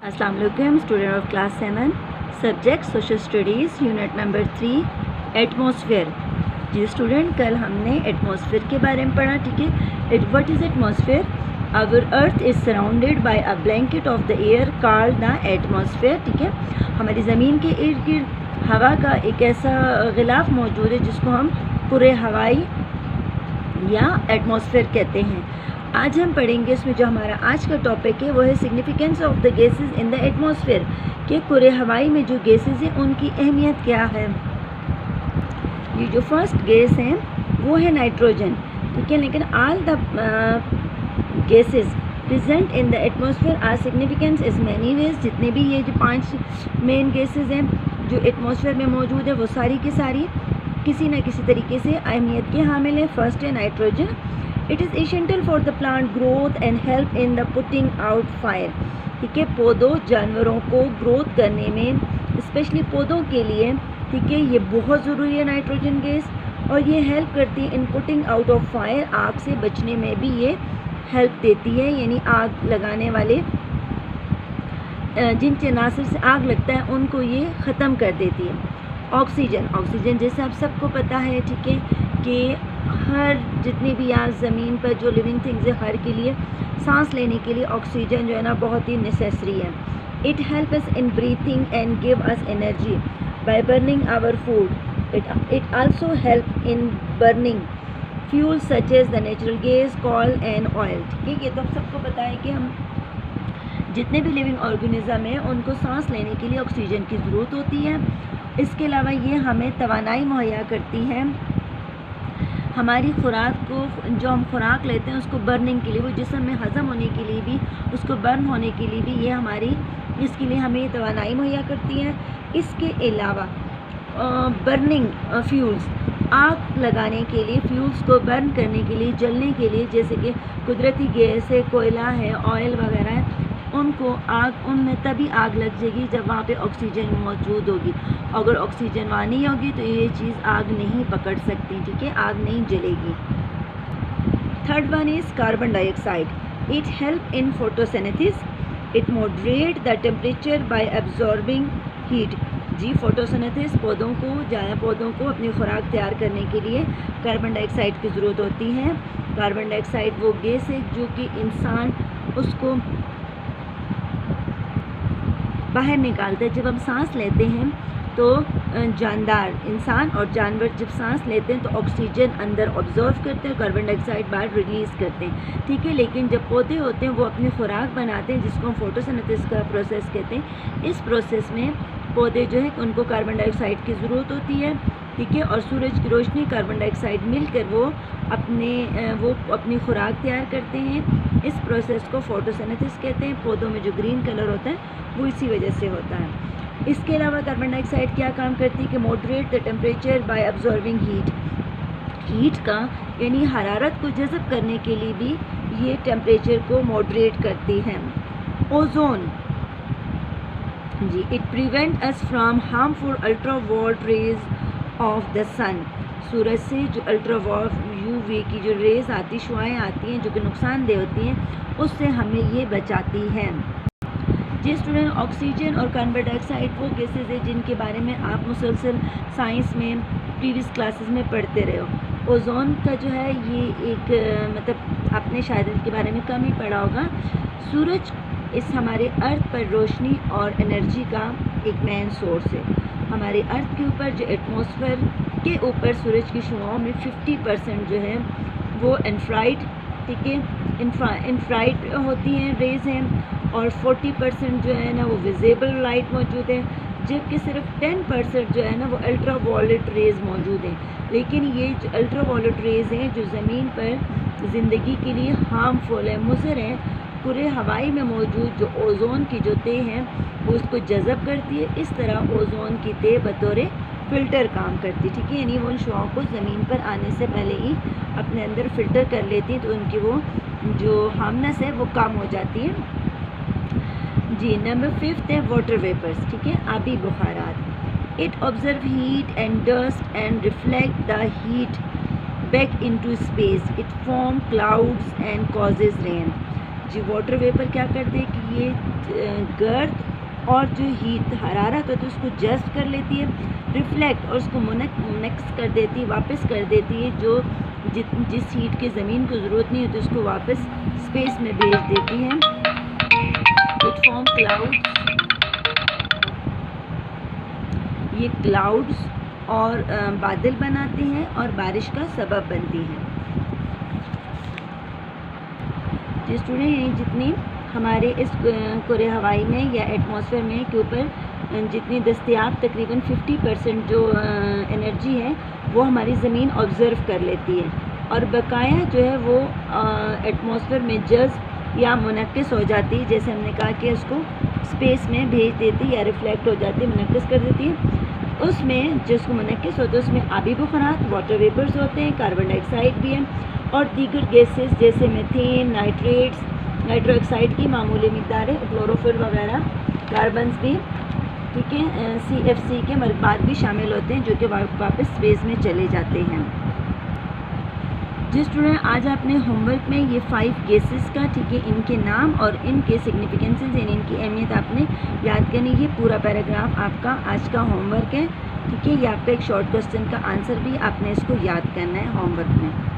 अस्सलाम वालेकुम student of class 7 subject social studies unit number 3 atmosphere. जी स्टूडेंट, कल हमने एटमॉस्फेयर के बारे में पढ़ा। ठीक है, what is atmosphere? Our earth is surrounded by a blanket of the air called the atmosphere. ठीक है, हमारी ज़मीन के इर्द गिर्द हवा का एक ऐसा गिलाफ मौजूद है जिसको हम कुरे हवाई या एटमॉस्फेयर कहते हैं। आज हम पढ़ेंगे इसमें जो हमारा आज का टॉपिक है वो है significance of the gases in the atmosphere, कि कुरे हवाई में जो गैसेस हैं उनकी अहमियत क्या है। ये जो फर्स्ट गैस है वो है नाइट्रोजन। ठीक है, लेकिन all the gases present in the atmosphere are significance is many ways. जितने भी ये जो 5 मेन गैसेस हैं जो एटमॉस्फेयर में मौजूद है वो सारी की सारी किसी न किसी तरीके से अहमियत के हामिल है। फर्स्ट है nitrogen. It is essential for the plant growth and help in the putting out fire. ठीक है, पौधों जानवरों को ग्रोथ करने में, स्पेशली पौधों के लिए, ठीक है, ये बहुत ज़रूरी है नाइट्रोजन गैस, और ये हेल्प करती है in putting out of fire. आग से बचने में भी ये हेल्प देती है, यानी आग लगाने वाले जिन चनासर से आग लगता है उनको ये ख़त्म कर देती है। ऑक्सीजन जैसे आप सबको पता है, ठीक है, कि हर जितनी भी यहाँ ज़मीन पर जो लिविंग थिंग्स है हर के लिए सांस लेने के लिए ऑक्सीजन जो है ना बहुत ही नेसेसरी है। It help us in breathing and give us energy by burning our food. It also help in burning fuel such as the natural gas, coal and oil. ठीक है, ये तो आप सबको पता है कि हम जितने भी लिविंग ऑर्गेनिज्म हैं उनको सांस लेने के लिए ऑक्सीजन की ज़रूरत होती है। इसके अलावा ये हमें तवानाई मुहैया करती है। हमारी खुराक को, जो हम खुराक लेते हैं उसको बर्निंग के लिए, वो जिस्म में हज़म होने के लिए भी, उसको बर्न होने के लिए भी ये हमारी, इसके लिए हमें तवानाई मुहैया करती है। इसके अलावा बर्निंग फ्यूल्स, आग लगाने के लिए, फ्यूल्स को बर्न करने के लिए, जलने के लिए, जैसे कि कुदरती गैस है, कोयला है, ऑयल वगैरह है, उनको आग, उनमें तभी आग लग जाएगी जब वहाँ पे ऑक्सीजन मौजूद होगी। अगर ऑक्सीजन वहाँ नहीं होगी तो ये चीज़ आग नहीं पकड़ सकती। ठीक है, आग नहीं जलेगी। Third one is carbon dioxide. It help in photosynthesis. It moderate the temperature by absorbing heat. जी, फोटोसिंथेसिस, पौधों को अपनी खुराक तैयार करने के लिए कार्बन डाइऑक्साइड की ज़रूरत होती है। कार्बन डाइऑक्साइड वो गैस है जो कि इंसान उसको बाहर निकालते हैं। जब हम सांस लेते हैं तो जानदार, इंसान और जानवर जब सांस लेते हैं तो ऑक्सीजन अंदर ऑब्जर्व करते हैं, कार्बन डाइऑक्साइड बाहर रिलीज़ करते हैं। ठीक है, लेकिन जब पौधे होते हैं वो अपनी खुराक बनाते हैं जिसको हम फोटोसिंथेसिस का प्रोसेस कहते हैं। इस प्रोसेस में पौधे जो है उनको कार्बन डाइऑक्साइड की ज़रूरत होती है। ठीक है, और सूरज की रोशनी, कार्बन डाइऑक्साइड मिलकर वो अपनी खुराक तैयार करते हैं। इस प्रोसेस को फोटोसिंथेसिस कहते हैं। पौधों में जो ग्रीन कलर होता है वो इसी वजह से होता है। इसके अलावा कार्बन डाइऑक्साइड क्या काम करती है कि moderate the temperature bye absorbing heat का, यानी हरारत को जज़ब करने के लिए भी ये टेम्परेचर को मॉडरेट करती है। ओजोन, जी, it prevent us from harmful ultraviolet rays of the sun. सूरज से जो अल्ट्रावायलेट यूवी की जो रेज आती, शुआएँ आती हैं जो कि नुकसानदेह होती हैं, उससे हमें ये बचाती हैं। जी स्टूडेंट, ऑक्सीजन और कार्बन डाइऑक्साइड वो गैसेज है जिनके बारे में आप मुसलसल साइंस में प्रीवियस क्लासेस में पढ़ते रहे हो। ओजोन का जो है ये एक मतलब आपने शायद इनके बारे में कम ही पढ़ा होगा। सूरज इस हमारे अर्थ पर रोशनी और एनर्जी का एक मेन सोर्स है। हमारे अर्थ के ऊपर जो एटमॉस्फेयर के ऊपर सूरज की शुआओं में 50% जो है वो इन्फ्रारेड, ठीक है, इन्फ्रारेड होती हैं, रेज हैं, और 40% जो है ना वो विजिबल लाइट मौजूद है, जबकि सिर्फ 10% जो है ना वो अल्ट्रावायलेट रेज मौजूद हैं। लेकिन ये जो अल्ट्रावायलेट रेज हैं जो ज़मीन पर ज़िंदगी के लिए हार्मफुल है, मुज़र हैं, पूरे हवाई में मौजूद जो ओजोन की जो तह है वो उसको जज़ब करती है। इस तरह ओजोन की तह बतौर फ़िल्टर काम करती है। ठीक है, यानी वो उन शुआओं को ज़मीन पर आने से पहले ही अपने अंदर फ़िल्टर कर लेती है, तो उनकी वो जो हार्मनेस है वो कम हो जाती है। जी, नंबर 5 है वाटर वेपर्स। ठीक है, आबी बुखारात। It observe heat and dust and reflect the heat back into space. It form clouds and causes rain. जी वाटर वेपर क्या करते हैं कि ये गर्द और जो हीट हरारत होती है उसको जस्ट कर लेती है, रिफ्लेक्ट और उसको मुनक्स कर देती है, वापस कर देती है, जो जिस हीट की ज़मीन को ज़रूरत नहीं होती उसको वापस स्पेस में भेज देती है। इट फॉर्म क्लाउड्स, ये क्लाउड्स और बादल बनाते हैं और बारिश का सबब बनती हैं। जी स्टूडेंट, ये जितनी हमारे इस कुरे हवाई में या एटमॉस्फेयर में के ऊपर जितनी दस्तयाब तकरीबन 50% जो एनर्जी है वो हमारी ज़मीन ऑब्ज़र्व कर लेती है और बकाया जो है वो एटमॉस्फेयर में जज़्ब या मुनक्किस हो जाती है। जैसे हमने कहा कि उसको स्पेस में भेज देती है या रिफ्लेक्ट हो जाती है, मुनक्किस कर देती है। उसमें जिसको मुनक्किस होता है उसमें आबी बुखारात, वाटर वेपर्स होते हैं, कार्बन डाइऑक्साइड भी है और दीगर गैसेस जैसे मीथेन, नाइट्रेट्स, नाइट्रो ऑक्साइड की मामूली मिकदार है, क्लोरोफिल वगैरह, कार्बन्स भी, ठीक है, CFC के मरकबात भी शामिल होते हैं जो कि वापस स्पेस में चले जाते हैं। जी स्टूडेंट, आज आपने होमवर्क में ये 5 गैसेस का, ठीक है, इनके नाम और इनके सिग्निफिकेंसेस यानी इनकी अहमियत आपने याद करनी। ये पूरा पैराग्राफ आपका आज का होमवर्क है, ठीक है। ये आपका एक शॉर्ट क्वेश्चन का आंसर भी आपने इसको याद करना है होमवर्क में।